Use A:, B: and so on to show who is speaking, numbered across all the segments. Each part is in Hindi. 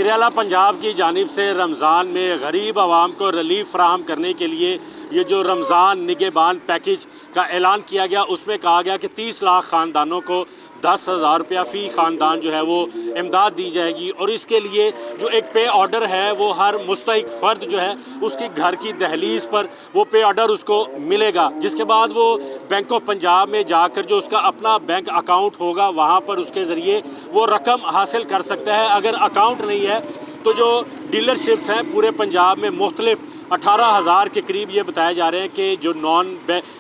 A: वज़ीर-ए-आला पंजाब की जानिब से रमज़ान में गरीब आवाम को रिलीफ फ़राहम करने के लिए ये जो रमज़ान निगहबान पैकेज का ऐलान किया गया, उसमें कहा गया कि 30 लाख ख़ानदानों को 10,000 रुपया फ़ी ख़ानदान जो है वो इमदाद दी जाएगी। और इसके लिए जो एक पे ऑर्डर है वो हर मुस्तहिक फ़र्द जो है उसकी घर की दहलीज़ पर वो पे ऑर्डर उसको मिलेगा, जिसके बाद वो बैंक ऑफ पंजाब में जाकर जो उसका अपना बैंक अकाउंट होगा वहाँ पर उसके ज़रिए वो रकम हासिल कर सकता है। अगर अकाउंट नहीं है तो जो डीलरशिप्स हैं पूरे पंजाब में मुख्तलिफ 18,000 के करीब ये बताए जा रहे हैं कि जो नॉन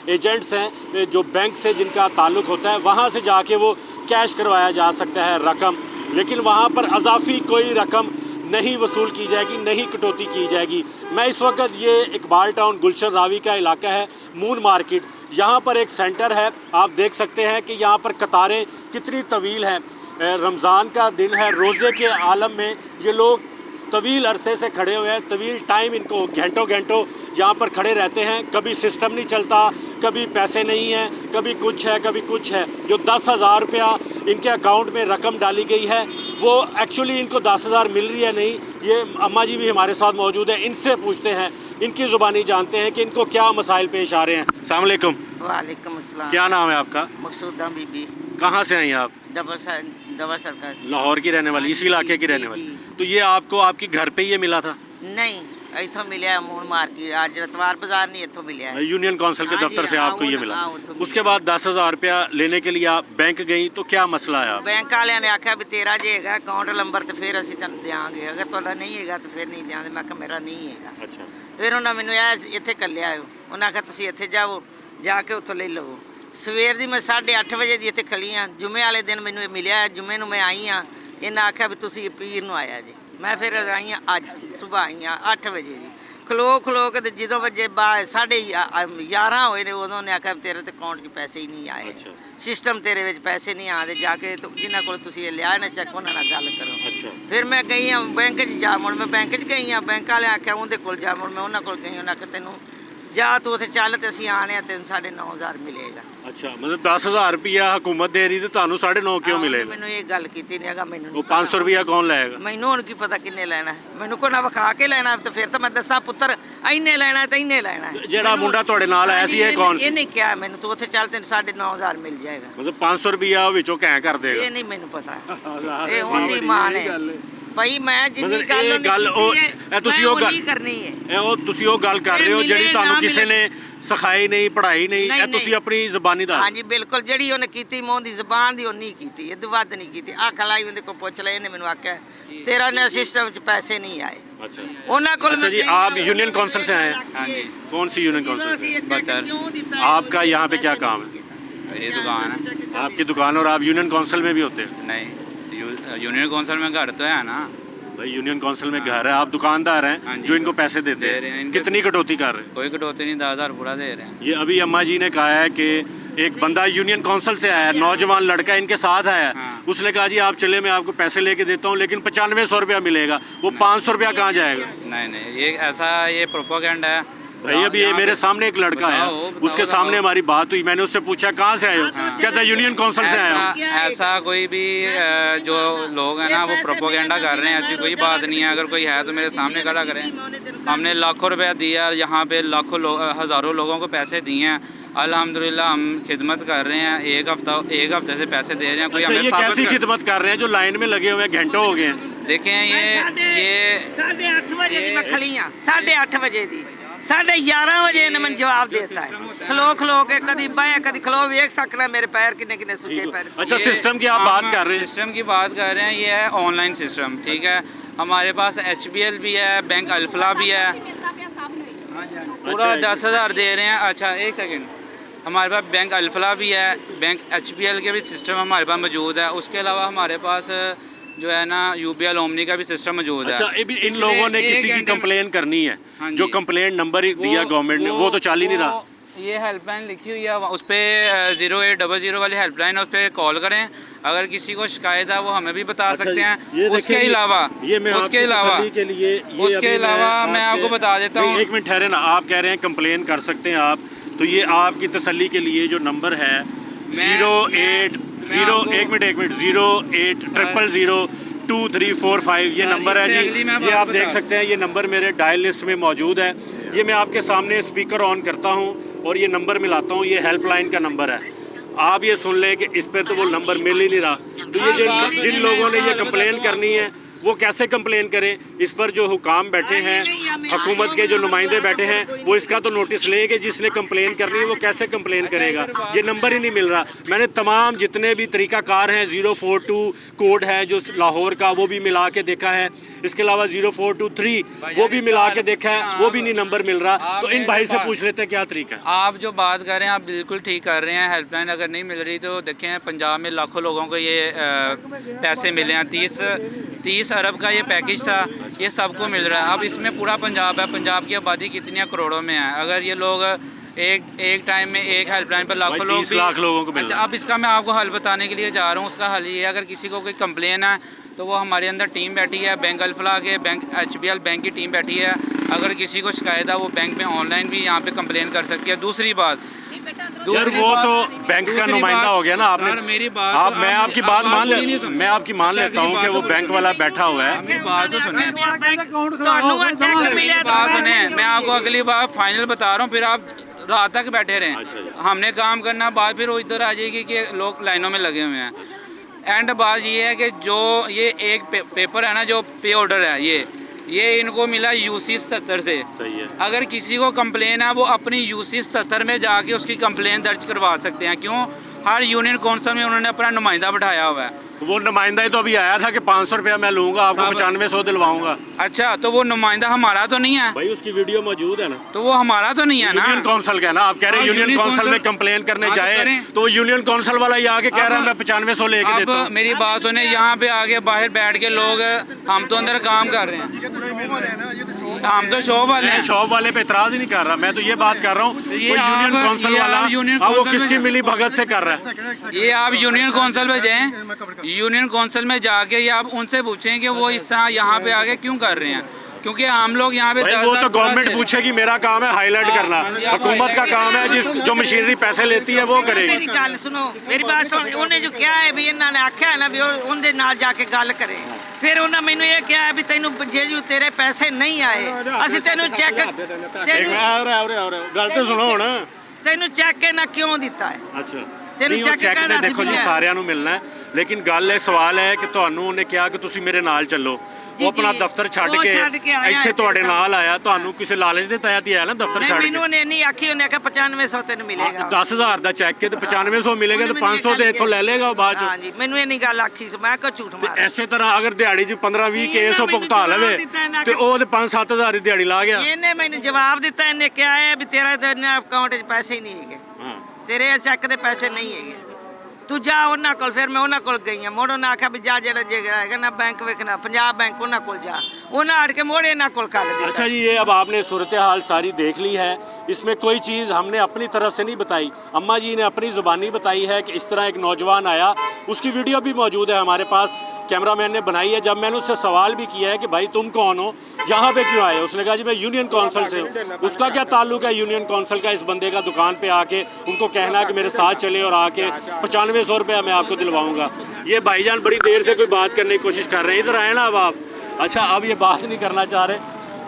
A: एजेंट्स हैं जो बैंक से जिनका ताल्लुक़ होता है वहाँ से जाके वो कैश करवाया जा सकता है रकम, लेकिन वहाँ पर अजाफी कोई रकम नहीं वसूल की जाएगी, नहीं कटौती की जाएगी। मैं इस वक्त ये इकबाल टाउन गुलशन रावी का इलाका है, मून मार्केट, यहाँ पर एक सेंटर है। आप देख सकते हैं कि यहाँ पर कतारें कितनी तवील हैं। रमज़ान का दिन है, रोज़े के आलम में ये लोग तवील अरसे से खड़े हुए हैं, तवील टाइम इनको घंटों घंटों यहाँ पर खड़े रहते हैं। कभी सिस्टम नहीं चलता, कभी पैसे नहीं हैं, कभी कुछ है कभी कुछ है। जो 10,000 रुपया इनके अकाउंट में रकम डाली गई है वो एक्चुअली इनको 10,000 मिल रही है नहीं। ये अम्मा जी भी हमारे साथ मौजूद है, इनसे पूछते हैं, इनकी ज़ुबानी जानते हैं कि इनको क्या मसाइल पेश आ रहे हैं। अस्सलाम वालेकुम।
B: वालेकुम अस्सलाम।
A: क्या नाम है आपका?
B: मकसूदा बीबी।
A: कहाँ से आई आप?
B: Double circle.
A: लाहौर की रहने वाली, इसी इलाके की रहने वाली। तो ये आपको आपकी घर पे ही ये मिला था?
B: नहीं, इथों मिले मून मार्केट, आज रतवार बाजार नहीं इथों मिले।
A: यूनियन काउंसिल के दफ्तर से आपको ये मिला। उसके बाद 10,000 रुपया लेने के लिए आप बैंक गई, तो क्या मसला है?
B: बैंक वाले ने आख्या भी तेरा जे है अकाउंट नंबर तो फिर असं तेन देंगे, अगर तुहाडा नहीं है तो फिर नहीं देंगे। मैं कहा मेरा नहीं है।
A: अच्छा।
B: फिर उन्हें मैंने इत्थे कल्लिया, उन्हें आख्या तुसीं इत्थे जाओ, जाके उत्थों ले लवो। सवेर दी मैं 8:30 बजे दी इत्थे खली हाँ। जुमे वाले दिन मैनू मिलिया, जुमे नूं मैं आई हाँ। इन्हें आख्या भी तुसीं पीर नूं आया जी। मैं फिर आई हाँ, अज सुबह आई हाँ 8 बजे दी। खलो के जो बजे बाद 11:30 होए ने उदों ने आख्या तेरे तो अकाउंट च पैसे ही नहीं आए।
A: अच्छा।
B: सिस्टम तेरे विच पैसे नहीं आते, जाके तो जिन्होंने को तुसीं लिया ना चेक उन्होंने नाल गल करो।
A: अच्छा।
B: फिर मैं गई हाँ बैंक च जा, मुड़ मैं बैंक च गई हाँ। बैंक वाले आख्या उहदे कोल जा, मुड़ मैं उन्होंने कोल गई। उन्हें आख्या तेनों जा तू उत्थे चल ते असीं आने तेन 9,500 मिलेगा।
A: अच्छा, मतलब 10,000 रुपया हुकूमत दे रही तो तुहानू 9,500 क्यों मिलेगा?
B: मैनू ये गल कीती नहीं हैगा। मैनू
A: वो 500 रुपया कौन लाएगा?
B: मैनू हुण की पता किन्ने लेना है। मैनू को ना विखा के लेना तो फिर तो मैं दसा पुत्तर इन्ने लेना है तो इन्ने लेना है।
A: जेड़ा मुंडा तुहाडे नाल आया सी ये कौन सी?
B: ये नहीं क्या मैनू तू उत्थे चल तेन 9,500 मिल जाएगा।
A: मतलब 500 रुपया विचों कैं कर देगा?
B: ये नहीं मैनू पता है, ये ओंदी मान है भाई। मैं जिन्नी गल
A: ਤੁਸੀਂ ਉਹ ਗੱਲ
B: करनी है,
A: ਤੁਸੀਂ ਉਹ ਗੱਲ ਕਰ ਰਹੇ ਹੋ ਜਿਹੜੀ ਤੁਹਾਨੂੰ ਕਿਸੇ ਨੇ ਸਿਖਾਈ ਨਹੀਂ, ਪੜ੍ਹਾਈ ਨਹੀਂ, ਇਹ ਤੁਸੀਂ ਆਪਣੀ ਜ਼ਬਾਨੀ ਦਾ।
B: हाँ जी बिल्कुल, जड़ी उन्हें कीती मैं उहदी ज़बान दी उन्नी कीती, ये तो वध नहीं कीती। आख लाई उहदे को पुछ ले, इन्हें मैनू आख्या तेरा ने सिस्टम च पैसे नहीं आए।
A: अच्छा।
B: उन्हां कोल
A: अच्छा जी, आप यूनियन काउंसिल से आए हैं?
C: हाँ जी।
A: कौन सी यूनियन काउंसिल से?
C: बटर।
A: आपका यहाँ पे क्या काम है?
C: ये दुकान है।
A: आपकी दुकान, और आप यूनियन काउंसिल में भी होते हैं?
C: नहीं, यूनियन काउंसिल में घर तो है ना
A: भाई। यूनियन काउंसिल में घर है, आप दुकानदार
C: हाँ
A: हैं
C: जी।
A: जो इनको पैसे देते
C: दे रहे
A: हैं,
C: हैं।
A: कितनी कटौती कर रहे हैं?
C: कोई कटौती नहीं, 10,000 पूरा दे रहे हैं।
A: ये अभी अम्मा जी ने कहा है कि एक बंदा यूनियन काउंसिल से आया, नौजवान लड़का इनके साथ आया।
C: हाँ।
A: उसने कहा जी आप चले, मैं आपको पैसे लेके देता हूँ, लेकिन 9500 रुपया मिलेगा। वो 500 रुपया कहाँ जाएगा?
C: नहीं, ये ऐसा ये प्रोपोगेंडा है
A: भाई। अभी ये मेरे सामने एक लड़का है, उसके सामने हमारी बात हुई, मैंने उससे पूछा कहाँ से आए हो? कहता है यूनियन काउंसिल से आया हूँ।
C: ऐसा कोई भी जो लोग हैं ना वो प्रोपोगेंडा कर रहे हैं, ऐसी कोई बात नहीं है। अगर कोई है तो मेरे सामने खड़ा करें। हमने लाखों रुपया दिया, यहाँ पे लाखों हज़ारों लोगों को पैसे दिए हैं। अल्हम्दुलिल्लाह हम खिदमत कर रहे हैं। एक हफ्ते से पैसे दे रहे हैं। कोई हमें
A: ये कैसी खिदमत कर रहे हैं जो लाइन में लगे हुए हैं, घंटों हो गए हैं?
C: देखें ये
B: 8:30 बजे दी मैं खली हाँ, 8:30 बजे दी, 11:30 बजे इन्हें मैंने जवाब देता है। खलो के कभी बाया कभी खलो, वेख सकना मेरे पैर किन्ने सूखे पैर।
A: अच्छा, सिस्टम की आप बात कर रहे हैं?
C: सिस्टम की बात कर रहे हैं, ये है ऑनलाइन सिस्टम, ठीक है। हमारे पास HBL भी है, बैंक अल्फला भी है, पूरा 10,000 दे रहे हैं। अच्छा एक सेकंड, हमारे पास बैंक अल्फला भी है, बैंक HBL के भी सिस्टम हमारे पास मौजूद है। उसके अलावा हमारे पास जो है ना UBL ओमनी का भी सिस्टम मौजूद है।
A: अच्छा, इन लोगों ने किसी की कंप्लेन करनी है,
C: हाँ
A: जो
C: जी।
A: कंप्लेंट नंबर दिया गवर्नमेंट ने, वो तो चाल ही नहीं रहा।
C: ये हेल्पलाइन लिखी हुई है, उस पर 0800 वाली हेल्पलाइन है, उस पर कॉल करें। अगर किसी को शिकायत है वो हमें भी बता सकते हैं। उसके अलावा मैं आपको बता देता हूँ।
A: एक मिनट ठहरे ना, आप कह रहे हैं कंप्लेन कर सकते हैं आप, तो ये आपकी तसल्ली के लिए जो नंबर है 0800 1 मिनट 0800 2345 ये नंबर है
C: exactly
A: जी।
C: मैं
A: ये आप
C: बात
A: देख
C: बता-
A: सकते हैं, ये नंबर मेरे डायल लिस्ट में मौजूद है। ये मैं आपके सामने स्पीकर ऑन करता हूँ और ये नंबर मिलाता हूँ, ये हेल्पलाइन का नंबर है। आप ये सुन लें कि इस पर तो वो नंबर मिल ही नहीं रहा। तो ये जिन लोगों ने ये कंप्लेन करनी है वो कैसे कंप्लेन करें? इस पर जो हुकाम बैठे हैं, हुकूमत के जो नुमाइंदे बैठे हैं, वो इसका तो नोटिस लें कि जिसने कंप्लेन करनी है वो कैसे कंप्लेन करेगा। ये नंबर ही नहीं मिल रहा। मैंने तमाम जितने भी तरीक़ाकार हैं, 042 कोड है जो लाहौर का, वो भी मिला के देखा है। इसके अलावा 0423 वो भी मिला के देखा है, वो भी नहीं नंबर मिल रहा। तो इन भाई से पूछ लेते हैं क्या तरीका है।
C: आप जो बात कर रहे हैं आप बिल्कुल ठीक कर रहे हैं। हेल्पलाइन अगर नहीं मिल रही तो देखें, पंजाब में लाखों लोगों को ये पैसे मिले हैं। 30 अरब का ये पैकेज था, ये सबको मिल रहा है। अब इसमें पूरा पंजाब है, पंजाब की आबादी कितनी है, करोड़ों में है। अगर ये लोग एक टाइम में एक हेल्पलाइन पर लाखों लोग
A: 30 लाख लोगों को मिल
C: अच्छा,
A: रहा है।
C: अब इसका मैं आपको हल बताने के लिए जा रहा हूँ। उसका हल ये है, अगर किसी को कोई कंप्लेन है तो वो हमारे अंदर टीम बैठी है, बैंक अल्फला के, बैंक HBL बैंक की टीम बैठी है। अगर किसी को शिकायत है वो बैंक में ऑनलाइन भी यहाँ पे कंप्लेन कर सकती है। दूसरी बात
A: यार वो तो बैंक का नुमाइंदा हो गया ना। आपने
C: मेरी बात
A: आप मैं आपकी बात मान ले मैं आपकी मान लेता हूँ कि वो बैंक वाला बैठा हुआ है।
C: मेरी बात तो सुने,
B: ਤੁਹਾਨੂੰ ਚੈੱਕ ਮਿਲਿਆ
C: बात सुने, मैं आपको अगली बार फाइनल बता रहा हूँ, फिर आप रात तक बैठे रहें।
A: अच्छा जी।
C: हमने काम करना, बात फिर वो इधर आ जाएगी कि लोग लाइनों में लगे हुए हैं। एंड बात ये है कि जो ये एक पेपर है ना, जो पे ऑर्डर है, ये इनको मिला UC 77 से।
A: सही है।
C: अगर किसी को कंप्लेन है वो अपनी UC 77 में जाके उसकी कंप्लेन दर्ज करवा सकते हैं। क्यों? हर यूनियन काउंसिल में उन्होंने अपना नुमाइंदा बैठाया हुआ है।
A: वो नुमाइंदा ही तो अभी आया था कि 500 रुपया मैं लूंगा, आपको 9500 दिलवाऊंगा।
C: अच्छा, तो वो नुमाइंदा हमारा तो नहीं है,
A: भाई उसकी वीडियो मौजूद है ना।
C: तो वो हमारा तो नहीं है ना।
A: यूनियन काउंसिल का ना, आप कह रहे हैं
C: हाँ,
A: यूनियन
C: यूनियन
A: काउंसिल में
C: काउंसिल
A: कंप्लेन करने
C: हाँ, तो
A: जाए
C: करें।
A: तो यूनियन काउंसिल वाला ये आके कह रहा है
C: अब-
A: मैं 9500 लेके देता
C: अब
A: हूँ।
C: मेरी बात सुने, यहाँ पे आगे बाहर बैठ के लोग, हम तो अंदर काम कर रहे हैं, हम तो शॉप वाले
A: मैं
C: हैं।
A: शॉप वाले पे इतराज ही नहीं कर रहा, मैं तो ये बात कर रहा हूँ
C: ये
A: कोई यूनियन
C: आप-
A: काउंसिल
C: ये आप
A: वाला
C: यूनियन
A: अब वो
C: काउंसिल
A: किसकी
C: में-
A: मिली भगत से कर रहा है।
C: ये आप यूनियन काउंसिल में जाएं, यूनियन काउंसिल में जाके ये आप उनसे पूछें कि वो इस तरह यहाँ पे आके क्यों कर रहे हैं। क्योंकि हम लोग यहाँ पे
A: भाई
C: 10
A: वो तो
C: लाख
A: गवर्नमेंट
C: दे-
A: पूछेगी, मेरा काम है हाईलाइट करना, हुकूमत का काम है जिस जो मशीनरी पैसे लेती है वो करेगी।
B: ਮੇਰੀ ਗੱਲ ਸੁਣੋ, ਮੇਰੀ ਬਾਤ ਸੁਣ। ਉਹਨੇ ਜੋ ਕਿਹਾ ਹੈ ਵੀ ਇਹਨਾਂ ਨੇ ਆਖਿਆ ਹੈ ਨਾ ਵੀ ਉਹ ਉਹਦੇ ਨਾਲ ਜਾ ਕੇ ਗੱਲ ਕਰੇ। ਫਿਰ ਉਹਨਾਂ ਮੈਨੂੰ ਇਹ ਕਿਹਾ ਹੈ ਵੀ ਤੈਨੂੰ ਜੇ ਜੋ ਤੇਰੇ ਪੈਸੇ ਨਹੀਂ ਆਏ ਅਸੀਂ ਤੈਨੂੰ ਚੈੱਕ
A: ਗੱਲ तो सुनो ਹੁਣ।
B: ਤੈਨੂੰ ਚੈੱਕ ਇਹਨਾਂ ਕਿਉਂ ਦਿੱਤਾ ਹੈ।
A: ਅੱਛਾ
B: ਤੈਨੂੰ
A: ਨਹੀਂ, ਉਹ
B: check
A: ਚੈੱਕ ਤੇ
B: ਕਰਨਾ
A: ਦੇਖੋ ਜੀ
B: ਸੀ
A: ਸਾਰਿਆਂ ਨੂੰ ਮਿਲਣਾ ਹੈ, ਲੇਕਿਨ ਗੱਲ ਇਹ ਸਵਾਲ ਹੈ ਕਿ ਤੁਹਾਨੂੰ ਉਹਨੇ ਕਿਹਾ ਕਿ ਤੁਸੀਂ ਮੇਰੇ ਨਾਲ ਚੱਲੋ,
B: ਜੀ,
A: ਉਹ ਆਪਣਾ
B: ਜੀ।
A: ਦਫ਼ਤਰ ਛੱਡ
B: ਉਹ
A: ਕੇ
B: ਛੱਡ ਕੇ ਆਇਆ
A: ਇੱਥੇ
B: ਇੱਥੇ
A: ਤੁਹਾਡੇ
B: ਸਾਡਾ।
A: ਨਾਲ ਆਇਆ, ਤੁਹਾਨੂੰ ਕਿਸੇ ਲਾਲਚ ਦੇ ਤਹਿਤ ਹੀ ਆਇਆ ਨਾ ਦਫ਼ਤਰ
B: ਨਹੀਂ
A: ਛੱਡ
B: ਮੈਨੂੰ
A: ਕੇ।
B: ਉਹਨੇ ਨਹੀਂ ਆਖੀ, ਉਹਨੇ ਆਖਿਆ 9500 ਤੈਨੂੰ ਮਿਲੇਗਾ।
A: 10,000 ਦਾ ਚੈੱਕ ਹੈ ਤੇ 9500 ਮਿਲੇਗਾ ਤੇ 500 ਤੇ ਇੱਥੋਂ ਲੈ ਲੇਗਾ ਉਹ ਬਾਅਦ ਚ।
B: ਹਾਂਜੀ, ਮੈਨੂੰ ਇਹ ਨਹੀਂ ਗੱਲ ਆਖੀ ਸੀ, ਮੈਂ ਕਿਹਾ ਝੂਠ
A: ਤੇ
B: ਮਾਰ।
A: ਐਸੇ ਤਰ੍ਹਾਂ ਅਗਰ ਦਿਹਾੜੀ 'ਚ 15-20 ਕੇਸ ਉਹ
B: ਮੈਨੂੰ
A: ਭੁਗਤਾ
B: ਜਵਾਬ
A: ਲਵੇ
B: ਦਿੱਤਾ ਇਹਨਾਂ
A: ਤੇ ਉਹ ਤੇ 5-7,000 ਦੀ ਦਿਹਾੜੀ ਲਾ ਗਿਆ।
B: ਇਹਨੇ ਮੈਨੂੰ ਜਵਾਬ ਦਿੱਤਾ, ਇਹਨੇ ਕਿਹਾ ਹੈ ਵੀ ਤੇਰਾ ਤਾਂ ਅਕਾਊਂਟ 'ਚ ਪੈਸੇ ਹੀ ਨਹੀਂ ਹੈਗੇ,
A: ਹਾਂ
B: ਤੇਰੇ ਚੈੱਕ ਦੇ ਪੈਸੇ ਨਹੀਂ ਹੈਗੇ, ਤੂੰ ਜਾ ਉਹਨਾਂ ਕੋਲ। ਫਿਰ ਮੈਂ ਉਹਨਾਂ ਕੋਲ ਗਈ ਹਾਂ, ਮੋੜ ਉਹਨਾਂ ਆਖਿਆ ਵੀ ਜਾ ਜਿਹੜਾ ਹੈਗਾ ਨਾ ਬੈਂਕ ਵੇਖਣਾ, ਪੰਜਾਬ बैंक ਉਹਨਾਂ ਕੋਲ ਜਾ। ਉਹਨਾਂ ਹਟ के मोड़ ਇਹਨਾਂ ਕੋਲ कर ਦਿੱਤਾ।
A: अच्छा जी, ये अब आपने सूरत हाल सारी देख ली है, इसमें कोई चीज़ हमने अपनी तरफ से नहीं बताई। अम्मा जी ने अपनी ज़ुबानी बताई है कि इस तरह एक नौजवान आया, उसकी वीडियो भी मौजूद है हमारे पास, कैमरामैन ने बनाई है। जब मैंने उससे सवाल भी किया है कि भाई तुम कौन हो, यहाँ पे क्यों आए, उसने कहा जी मैं यूनियन काउंसिल से हूँ। उसका क्या ताल्लुक है यूनियन काउंसिल का इस बंदे का दुकान पे आके उनको कहना कि मेरे साथ चले और आके 9500 रुपया मैं आपको दिलवाऊँगा। ये भाईजान बड़ी देर से कोई बात करने की कोशिश कर रहे हैं, इधर आए ना अब आप। अच्छा, अब ये बात नहीं करना चाह रहे,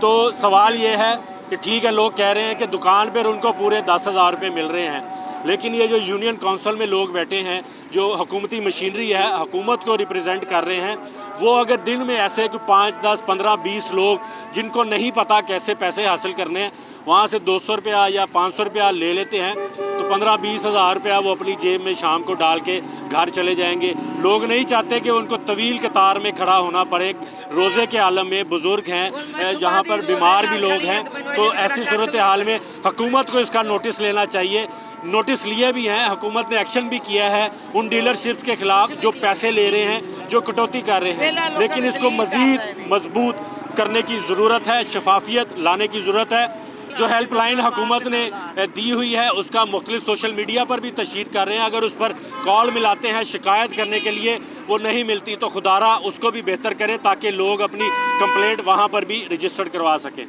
A: तो सवाल ये है कि ठीक है लोग कह रहे हैं कि दुकान पर उनको पूरे 10,000 रुपये मिल रहे हैं, लेकिन ये जो यूनियन काउंसिल में लोग बैठे हैं जो हुकूमती मशीनरी है, हुकूमत को रिप्रेजेंट कर रहे हैं, वो अगर दिन में ऐसे कि 5, 10, 15, 20 लोग जिनको नहीं पता कैसे पैसे हासिल करने हैं, वहाँ से 200 रुपया या 500 रुपया ले लेते हैं तो 15-20 हज़ार रुपया वो अपनी जेब में शाम को डाल के घर चले जाएंगे। लोग नहीं चाहते कि उनको तवील कतार में खड़ा होना पड़े, रोज़े के आलम में बुज़ुर्ग हैं, जहाँ पर बीमार भी लोग हैं। तो ऐसी सूरत हाल में हुकूमत को इसका नोटिस लेना चाहिए। नोटिस लिए भी हैं, हुकूमत ने एक्शन भी किया है उन डीलरशिप्स के ख़िलाफ़ जो पैसे ले रहे हैं, जो कटौती कर रहे हैं, लेकिन इसको मज़ीद मजबूत करने की ज़रूरत है, शफाफियत लाने की ज़रूरत है। जो हेल्पलाइन हुकूमत ने दी हुई है उसका मुख्तलिफ सोशल मीडिया पर भी तशहीर कर रहे हैं, अगर उस पर कॉल मिलाते हैं शिकायत करने के लिए वो नहीं मिलती तो खुदारा उसको भी बेहतर करें ताकि लोग अपनी कंप्लेंट वहाँ पर भी रजिस्टर्ड करवा सकें।